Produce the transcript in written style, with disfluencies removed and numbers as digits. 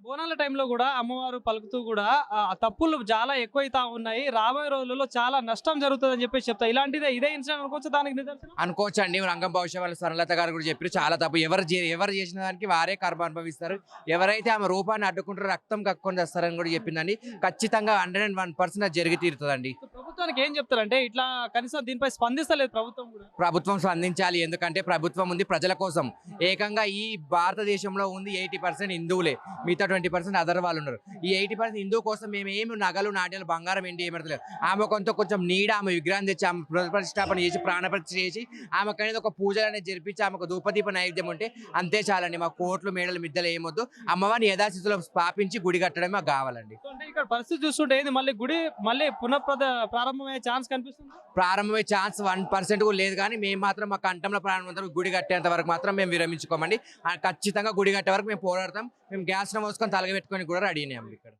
బోనాల టైంలో గూడా అమ్మవారు పలుకుతూ గూడా తప్పులు చాలా ఎక్కువైతా ఉన్నాయి. రాబోయే రోజులలో చాలా నష్టం జరుగుతదని జెప్పేసి చెప్తా. ఇదే ఇన్సిడెంట్ అనుకోవచ్చా దానికి నిదర్శనం? అనుకోవచ్చండి. రంగం భవిష్య వాళ్ళ స్వర్ణలత గారు కూడా చెప్పారు. చాలా తప్పు. ఎవరు చేసిన దానికి వారే కర్మ అనుభవిస్తారు. ఎవరైతే ఆమె రూపాన్ని అడ్డుకుంటారో రక్తం కక్కుకొని చేస్తారని కూడా చెప్పిందండి. ఖచ్చితంగా 101% అది జరిగి తీరుతుందండి. ప్రభుత్వానికి ఏం చెప్తారంటే ఇట్లా కనీసం దీనిపై స్పందిస్తలేదు ప్రభుత్వం గూడా. ప్రభుత్వం స్పందించాలి. ఎందుకంటే ప్రభుత్వం ఉంది ప్రజల కోసం. ఏకంగా ఈ భారతదేశంలో ఉంది 80% హిందువులే, మిగతా 20% అదర్ వాళ్ళు ఉన్నారు. ఈ 80% హిందూ కోసం మేము ఏమి నగలు నాట్యాలు బంగారం ఏంటి ఏమడతలేదు. ఆమె కొంచెం నీడ ఆమె విగ్రహం తెచ్చి ఆమె ప్రతిష్టాపన చేసి ప్రాణప్రతిష్ఠ చేసి ఆమెకు అనేది ఒక పూజలు అనేది జరిపించి ఆమెకు ధూపదీప నైవేద్యం ఉంటే అంతే చాలండి. మా కోట్లు మేడలు మిద్దలు ఏమొద్దు. అమ్మవారిని యథాస్థితిలో స్థాపించి గుడి కట్టడం మాకు కావాలండి. అంటే ఇక్కడ పరిస్థితి చూస్తుంటే ఏది మళ్ళీ గుడి మళ్ళీ ప్రారంభమయ్యే ఛాన్స్ కనిపిస్తుంది. ప్రారంభమయ్యే ఛాన్స్ 1% కూడా లేదు. కానీ మేము మాత్రం మా కంఠంలో ప్రారంభం గుడి కట్టేంత వరకు మాత్రం మేము విరమించుకోమండి. ఖచ్చితంగా గుడి కట్టే వరకు మేము పోరాడతాం. మేము గ్యాస్ మోసుకొని తలగబెట్టుకొని కూడా రెడీ అయినాం ఇక్కడ.